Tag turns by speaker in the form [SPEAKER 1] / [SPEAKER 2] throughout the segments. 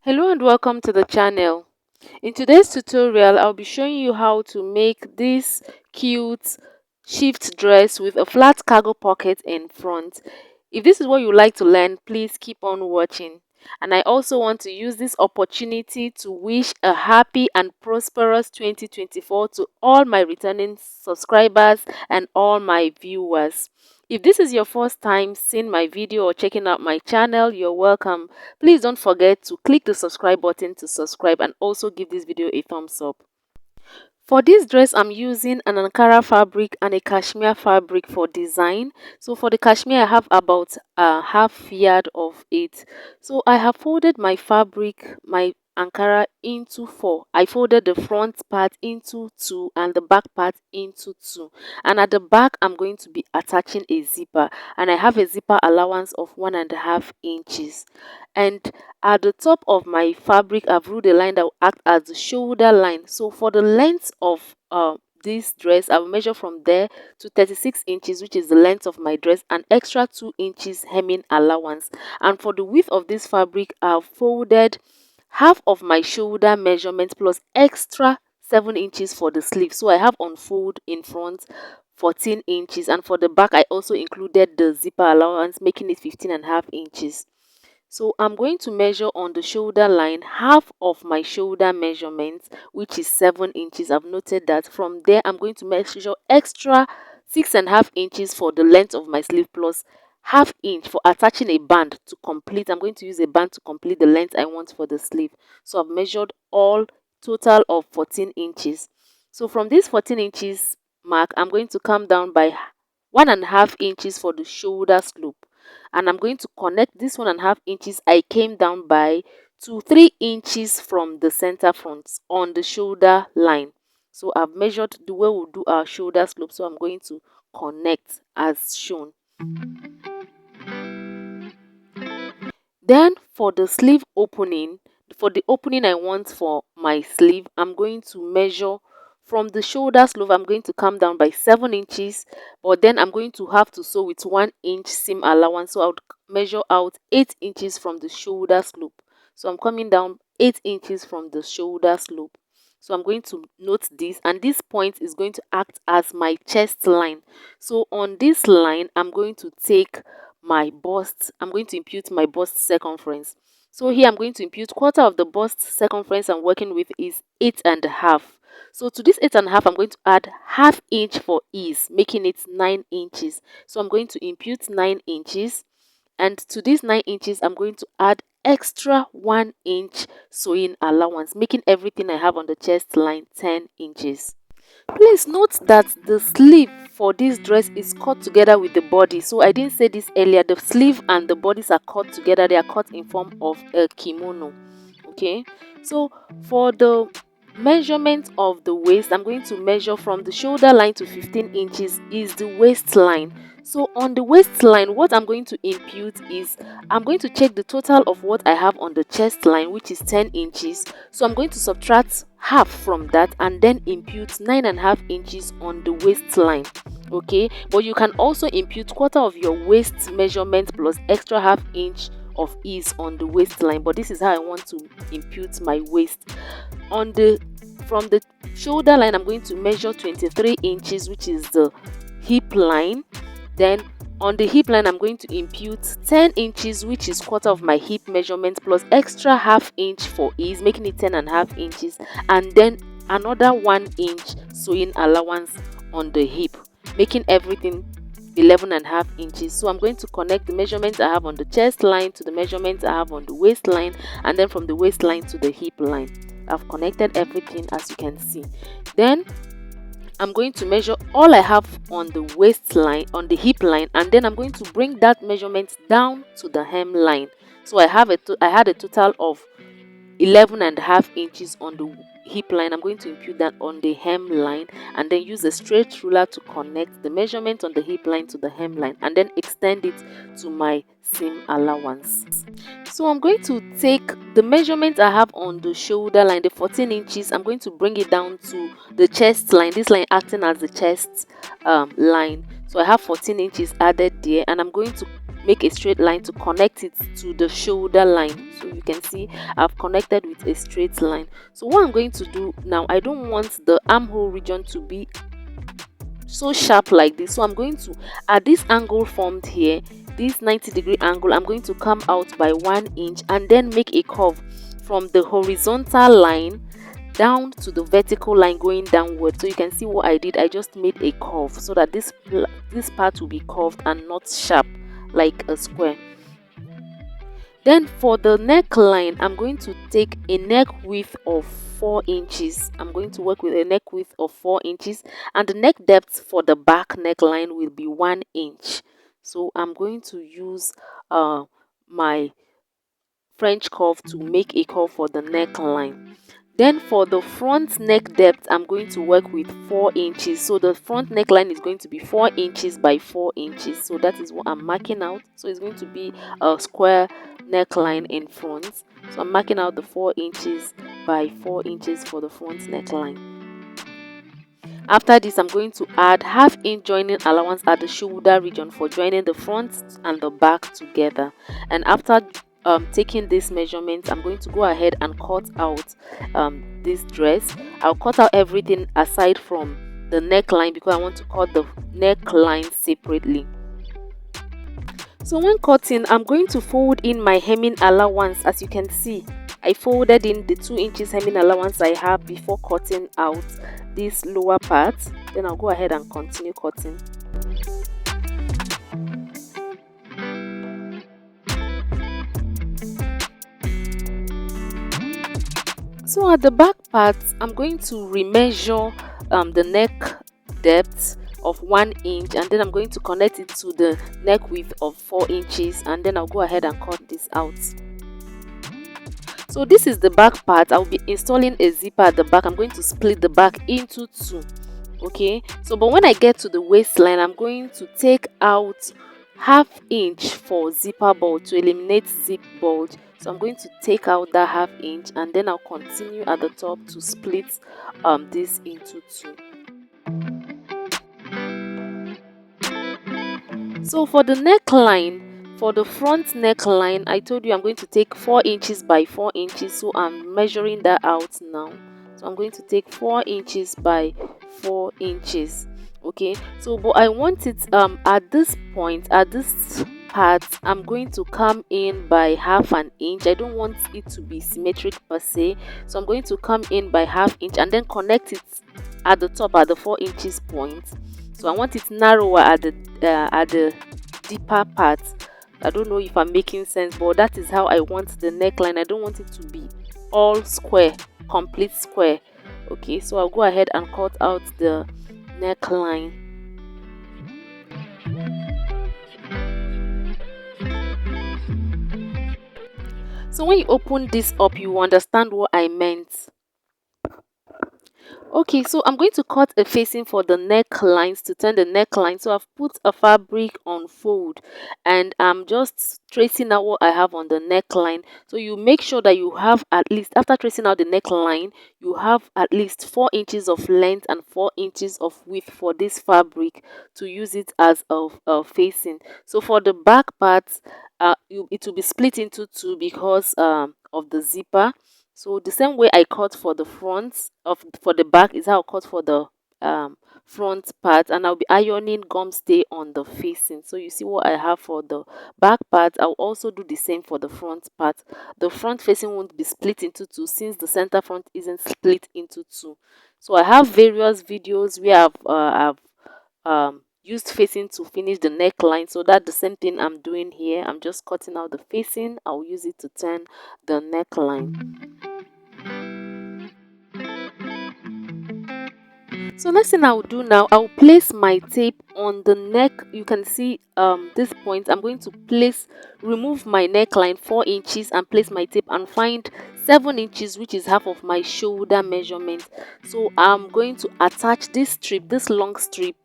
[SPEAKER 1] Hello and welcome to the channel. In today's tutorial, I'll be showing you how to make this cute shift dress with a flat cargo pocket in front. If this is what you like to learn, please keep on watching. And I also want to use this opportunity to wish a happy and prosperous 2024 to all my returning subscribers and all my viewers. If this is your first time seeing my video or checking out my channel, you're welcome. Please don't forget to click the subscribe button to subscribe and also give this video a thumbs up. For this dress, I'm using an Ankara fabric and a cashmere fabric for design. So for the cashmere, I have about a half yard of it. So I have folded my fabric, my Ankara into four. I folded the front part into two and the back part into two. And at the back, I'm going to be attaching a zipper. And I have a zipper allowance of 1.5 inches. And at the top of my fabric, I've ruled a line that will act as the shoulder line. So for the length of this dress, I will measure from there to 36 inches, which is the length of my dress, and extra 2 inches hemming allowance. And for the width of this fabric, I've folded half of my shoulder measurement plus extra 7 inches for the sleeve. So I have on fold in front 14 inches, and for the back I also included the zipper allowance, making it 15.5 inches. So I'm going to measure on the shoulder line half of my shoulder measurement, which is 7 inches. I've noted that. From there, I'm going to measure extra 6.5 inches for the length of my sleeve plus half inch for attaching a band to complete. I'm going to use a band to complete the length I want for the sleeve. So I've measured all total of 14 inches. So from this 14 inches mark, I'm going to come down by 1.5 inches for the shoulder slope, and I'm going to connect this 1.5 inches I came down by to 3 inches from the center front on the shoulder line. So I've measured the way we'll do our shoulder slope, so I'm going to connect as shown. Then for the sleeve opening, for the opening I want for my sleeve, I'm going to measure from the shoulder slope. I'm going to come down by 7 inches, but then I'm going to have to sew with 1 inch seam allowance. So I would measure out 8 inches from the shoulder slope. So I'm coming down 8 inches from the shoulder slope. So I'm going to note this, and this point is going to act as my chest line. So on this line, I'm going to take my bust. I'm going to impute my bust circumference. So here I'm going to impute quarter of the bust circumference I'm working with is 8.5. So to this 8.5, I'm going to add half inch for ease, making it 9 inches. So I'm going to impute 9 inches, and to these 9 inches, I'm going to add extra 1 inch sewing allowance, making everything I have on the chest line 10 inches. Please note that the sleeve for this dress is cut together with the body. So I didn't say this earlier. The sleeve and the bodies are cut together. They are cut in form of a kimono. Okay. So for the measurement of the waist, I'm going to measure from the shoulder line to 15 inches is the waistline. So on the waistline, what I'm going to impute is I'm going to check the total of what I have on the chest line, which is 10 inches. So I'm going to subtract half from that and then impute 9.5 inches on the waistline. Okay, but you can also impute quarter of your waist measurement plus extra half inch of ease on the waistline, but this is how I want to impute my waist. On the from the shoulder line, I'm going to measure 23 inches, which is the hip line. Then on the hip line, I'm going to impute 10 inches, which is quarter of my hip measurement plus extra half inch for ease, making it 10.5 inches, and then another 1 inch sewing allowance on the hip, making everything 11.5 inches. So I'm going to connect the measurements I have on the chest line to the measurements I have on the waistline, and then from the waistline to the hip line. I've connected everything, as you can see. Then I'm going to measure all I have on the waistline, on the hip line, and then I'm going to bring that measurement down to the hem line. So I had a total of 11.5 inches on the hip line. I'm going to impute that on the hem line and then use a straight ruler to connect the measurement on the hip line to the hem line and then extend it to my seam allowance. So I'm going to take the measurement I have on the shoulder line, the 14 inches. I'm going to bring it down to the chest line, this line acting as the chest line. So I have 14 inches added there, and I'm going to make a straight line to connect it to the shoulder line. So you can see I've connected with a straight line. So what I'm going to do now, I don't want the armhole region to be so sharp like this, so I'm going to, at this angle formed here, this 90-degree angle, I'm going to come out by 1 inch and then make a curve from the horizontal line down to the vertical line going downward. So you can see what I did, I just made a curve so that this part will be curved and not sharp like a square. Then for the neckline, I'm going to take a neck width of 4 inches. I'm going to work with a neck width of 4 inches, and the neck depth for the back neckline will be 1 inch. So I'm going to use my French curve to make a curve for the neckline. Then for the front neck depth, I'm going to work with 4 inches. So the front neckline is going to be 4 inches by 4 inches. So that is what I'm marking out. So it's going to be a square neckline in front. So I'm marking out the 4 inches by 4 inches for the front neckline. After this, I'm going to add 1/2 inch joining allowance at the shoulder region for joining the front and the back together. And after taking this measurement, I'm going to go ahead and cut out this dress. I'll cut out everything aside from the neckline because I want to cut the neckline separately. So when cutting, I'm going to fold in my hemming allowance. As you can see, I folded in the 2 inches hemming allowance I have before cutting out this lower part. Then I'll go ahead and continue cutting. So at the back part, I'm going to remeasure the neck depth of 1 inch, and then I'm going to connect it to the neck width of 4 inches, and then I'll go ahead and cut this out. So this is the back part. I'll be installing a zipper at the back. I'm going to split the back into 2. Okay, so but when I get to the waistline, I'm going to take out 1/2 inch for zipper bulge to eliminate zip bulge. So I'm going to take out that 1/2 inch, and then I'll continue at the top to split this into 2. So for the neckline, for the front neckline, I told you I'm going to take 4 inches by 4 inches. So I'm measuring that out now. So I'm going to take 4 inches by 4 inches. Okay, so but I want it at this point, at this part, I'm going to come in by 1/2 inch. I don't want it to be symmetric per se, so I'm going to come in by 1/2 inch and then connect it at the top at the 4 inches point. So I want it narrower at the deeper part. I don't know if I'm making sense, but that is how I want the neckline. I don't want it to be all square, complete square. Okay, so I'll go ahead and cut out the neckline. So when you open this up, you understand what I meant. Okay, so I'm going to cut a facing for the necklines to turn the neckline. So I've put a fabric on fold and I'm just tracing out what I have on the neckline. So you make sure that you have at least, after tracing out the neckline, you have at least 4 inches of length and 4 inches of width for this fabric to use it as a facing. So for the back parts, it will be split into 2 because of the zipper. So the same way I cut for the front for the back is how I cut for the front part, and I'll be ironing gum stay on the facing. So you see what I have for the back part. I'll also do the same for the front part. The front facing won't be split into 2 since the center front isn't split into 2. So I have various videos where I've used facing to finish the neckline. So that's the same thing I'm doing here. I'm just cutting out the facing. I'll use it to turn the neckline. So next thing I'll do now, I'll place my tape on the neck. You can see this point. I'm going to remove my neckline 4 inches and place my tape and find 7 inches, which is half of my shoulder measurement. So I'm going to attach this strip, this long strip,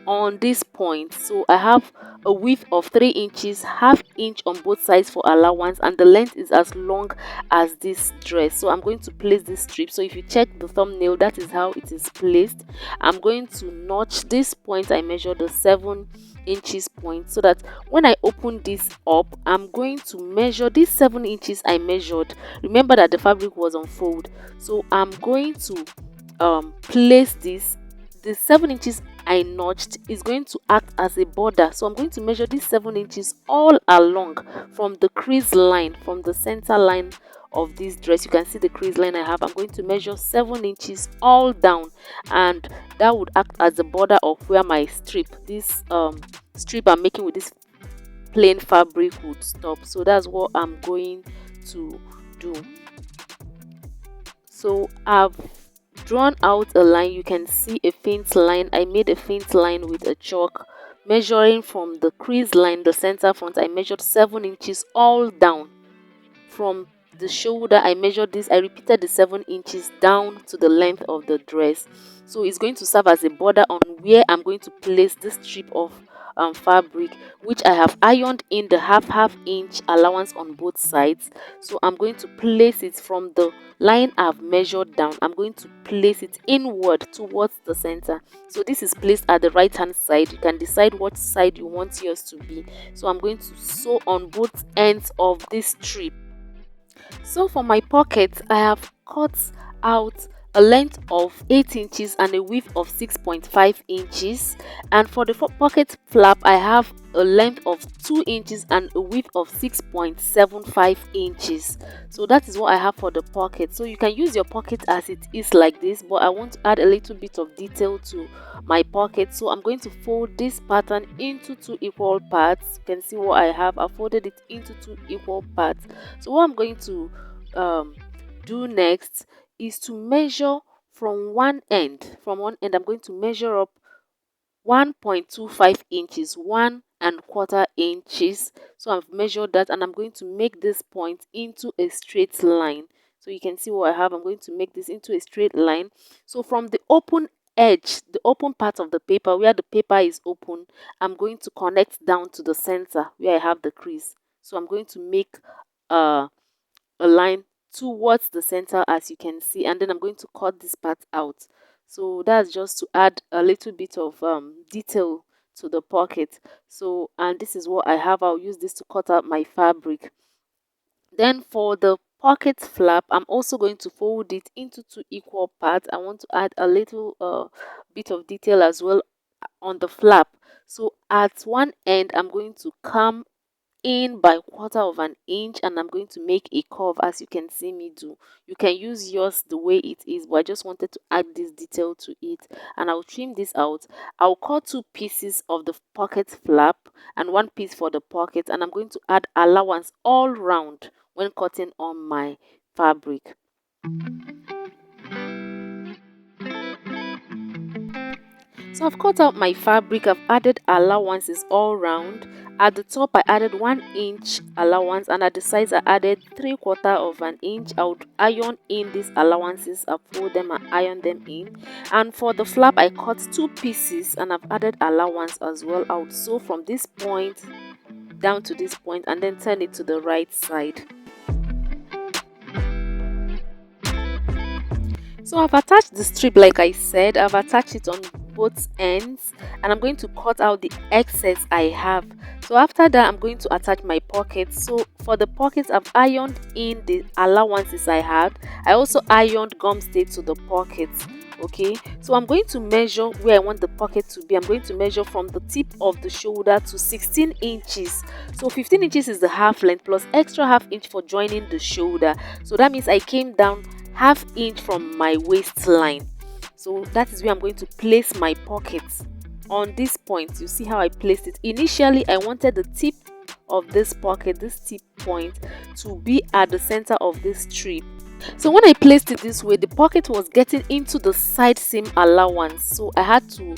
[SPEAKER 1] on this point. So I have a width of 3 inches, 1/2 inch on both sides for allowance, and the length is as long as this dress. So I'm going to place this strip. So if you check the thumbnail, that is how it is placed. I'm going to notch this point. I measured the 7 inches point, so that when I open this up, I'm going to measure these 7 inches I measured. Remember that the fabric was on fold, so I'm going to place this. The 7 inches I notched is going to act as a border, so I'm going to measure these 7 inches all along from the crease line, from the center line of this dress. You can see the crease line I have. I'm going to measure 7 inches all down, and that would act as the border of where my strip, this strip I'm making with this plain fabric, would stop. So that's what I'm going to do. So I've drawn out a line. You can see a faint line. I made a faint line with a chalk, measuring from the crease line, the center front. I measured 7 inches all down. From the shoulder, I measured this. I repeated the 7 inches down to the length of the dress. So it's going to serve as a border on where I'm going to place this strip of fabric, which I have ironed in the half inch allowance on both sides. So I'm going to place it from the line I've measured down. I'm going to place it inward towards the center. So this is placed at the right hand side. You can decide what side you want yours to be. So I'm going to sew on both ends of this strip. So for my pocket, I have cut out a length of 8 inches and a width of 6.5 inches, and for the pocket flap I have a length of 2 inches and a width of 6.75 inches. So that is what I have for the pocket. So you can use your pocket as it is like this, but I want to add a little bit of detail to my pocket. So I'm going to fold this pattern into 2 equal parts. You can see what I have. I folded it into 2 equal parts. So what I'm going to do next is to measure from one end. I'm going to measure up 1.25 inches, 1¼ inches. So I've measured that, and I'm going to make this point into a straight line. So you can see what I have. I'm going to make this into a straight line. So from the open edge, the open part of the paper, where the paper is open, I'm going to connect down to the center where I have the crease. So I'm going to make a line towards the center, as you can see, and then I'm going to cut this part out. So that's just to add a little bit of detail to the pocket. So, and this is what I have. I'll use this to cut out my fabric. Then for the pocket flap, I'm also going to fold it into 2 equal parts. I want to add a little bit of detail as well on the flap. So at one end, I'm going to come in by 1/4 inch, and I'm going to make a curve, as you can see me do. You can use yours the way it is, but I just wanted to add this detail to it. And I'll trim this out. I'll cut 2 pieces of the pocket flap and 1 piece for the pocket, and I'm going to add allowance all round when cutting on my fabric. So I've cut out my fabric. I've added allowances all round. At the top I added 1 inch allowance, and at the sides I added 3/4 inch. I would iron in these allowances. I fold them and iron them in. And for the flap I cut 2 pieces, and I've added allowance as well. I would sew from this point down to this point and then turn it to the right side. So I've attached the strip, like I said. I've attached it on both ends, and I'm going to cut out the excess I have. So after that, I'm going to attach my pockets. So for the pockets, I've ironed in the allowances I had. I also ironed gum stay to the pockets. Okay, so I'm going to measure where I want the pocket to be. I'm going to measure from the tip of the shoulder to 16 inches. So 15 inches is the half length plus extra half inch for joining the shoulder. So that means I came down half inch from my waistline. So that is where I'm going to place my pockets. On this point, you see how I placed it. Initially I wanted the tip of this pocket, this tip point, to be at the center of this strip. So when I placed it this way, the pocket was getting into the side seam allowance, so I had to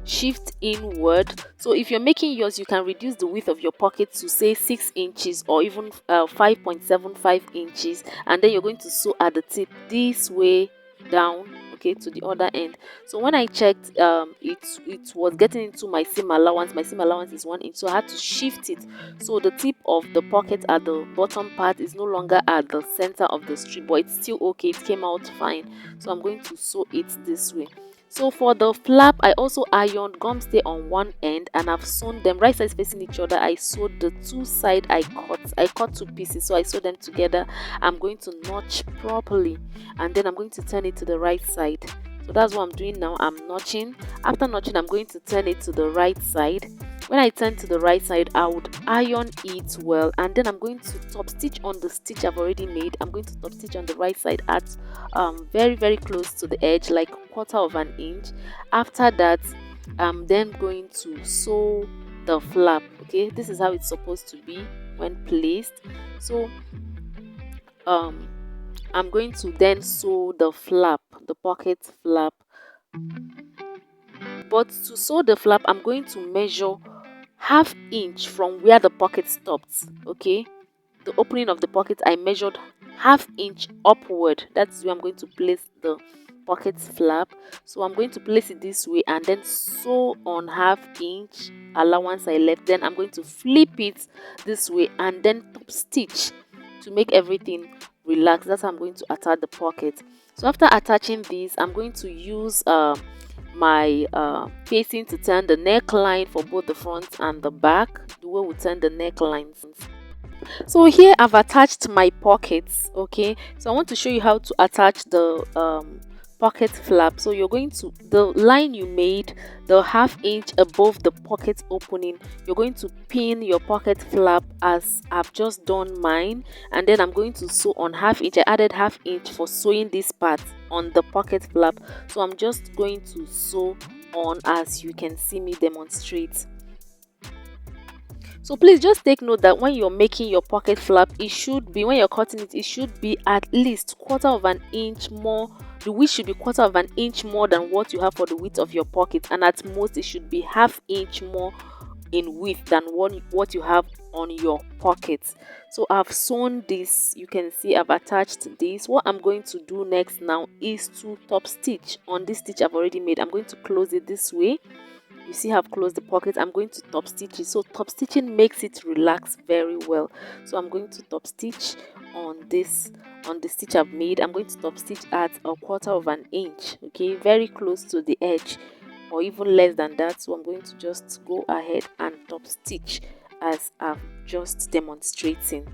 [SPEAKER 1] shift inward. So if you're making yours, you can reduce the width of your pocket to say 6 inches or even 5.75 inches, and then you're going to sew at the tip this way down, okay, to the other end. So when I checked, it was getting into my seam allowance. My seam allowance is 1 inch, so I had to shift it. So the tip of the pocket at the bottom part is no longer at the center of the strip, but it's still okay. It came out fine. So I'm going to sew it this way. So for the flap, I also ironed gum stay on one end and I've sewn them right sides facing each other. I sewed the two side I cut two pieces, so I sewed them together. I'm going to notch properly and then I'm going to turn it to the right side. So that's what I'm doing now. I'm notching. After notching, I'm going to turn it to the right side. When I turn to the right side, I would iron it well and then I'm going to top stitch on the stitch I've already made. I'm going to top stitch on the right side at very close to the edge, like quarter of an inch. After that, I'm then going to sew the flap. Okay, this is how it's supposed to be when placed. So I'm going to then sew the flap, the pocket flap. But to sew the flap, I'm going to measure half inch from where the pocket stopped. Okay, the opening of the pocket, I measured half inch upward. That's where I'm going to place the pocket flap. So I'm going to place it this way and then sew on half inch allowance I left. Then I'm going to flip it this way and then top stitch to make everything relax. That's how I'm going to attach the pocket. So after attaching this, I'm going to use my facing to turn the neckline for both the front and the back, the way we turn the necklines. So here I've attached my pockets. Okay, so I want to show you how to attach the pocket flap. So you're going to, the line you made, the half inch above the pocket opening, you're going to pin your pocket flap as I've just done mine, and then I'm going to sew on half inch. I added half inch for sewing this part on the pocket flap, so I'm just going to sew on as you can see me demonstrate. So please just take note that when you're making your pocket flap, it should be, when you're cutting it, it should be at least quarter of an inch more. The width should be quarter of an inch more than what you have for the width of your pocket, and at most it should be half inch more in width than what you have on your pocket. So I've sewn this, you can see I've attached this. What I'm going to do next now is to top stitch on this stitch I've already made. I'm going to close it this way. You see how I've closed the pocket. I'm going to top stitch it. So top stitching makes it relax very well. So I'm going to top stitch on this, on the stitch I've made. I'm going to top stitch at a quarter of an inch, okay, very close to the edge, or even less than that. So I'm going to just go ahead and top stitch as I'm just demonstrating.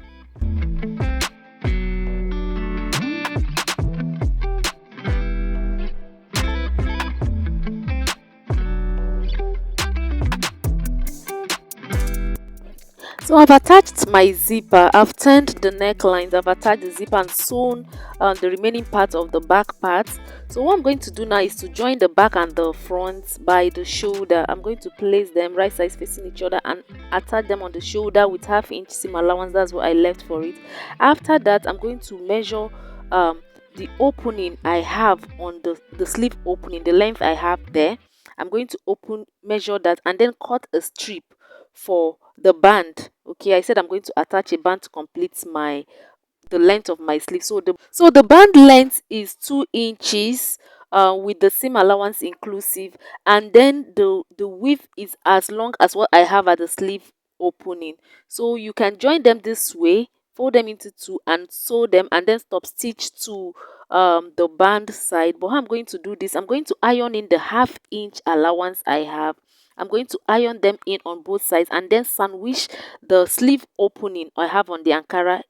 [SPEAKER 1] So I've attached my zipper, I've turned the necklines, I've attached the zipper and sewn the remaining part of the back part. So what I'm going to do now is to join the back and the front by the shoulder. I'm going to place them right sides facing each other and attach them on the shoulder with half inch seam allowance. That's what I left for it. After that, I'm going to measure the opening I have on the sleeve opening, the length I have there. I'm going to measure that and then cut a strip for the band. Okay, I said I'm going to attach a band to complete the length of my sleeve. So the band length is 2 inches with the seam allowance inclusive, and then the width is as long as what I have at the sleeve opening. So you can join them this way, fold them into two and sew them, and then stop stitch to the band side. But how I'm going to do this, I'm going to iron in the half inch allowance I have. I'm going to iron them in on both sides and then sandwich the sleeve opening I have on the Ankara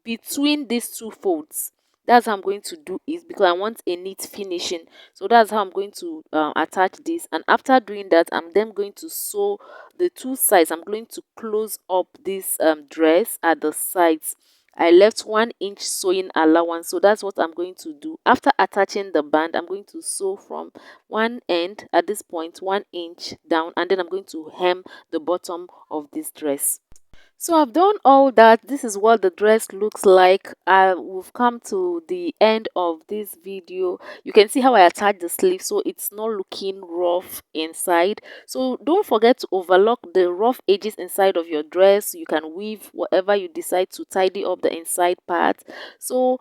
[SPEAKER 1] between these two folds. That's how I'm going to do it because I want a neat finishing. So that's how I'm going to attach this, and after doing that, I'm then going to sew the two sides. I'm going to close up this dress at the sides. I left 1 inch sewing allowance, so that's what I'm going to do. After attaching the band, I'm going to sew from one end at this point 1 inch down, and then I'm going to hem the bottom of this dress. So I've done all that. This is what the dress looks like. We've come to the end of this video. You can see how I attached the sleeve, so it's not looking rough inside. So don't forget to overlock the rough edges inside of your dress. You can weave whatever you decide to tidy up the inside part. So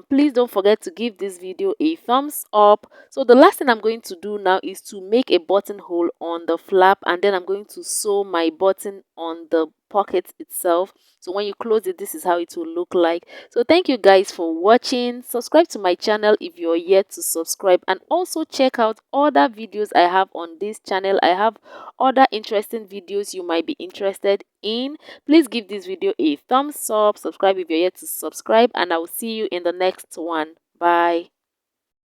[SPEAKER 1] please don't forget to give this video a thumbs up. So the last thing I'm going to do now is to make a buttonhole on the flap, and then I'm going to sew my button on the pocket itself. So when you close it, this is how it will look like. So thank you guys for watching. Subscribe to my channel if you're yet to subscribe, and also check out other videos I have on this channel. I have other interesting videos you might be interested in. Please give this video a thumbs up, subscribe if you're yet to subscribe, and I will see you in the next one. Bye.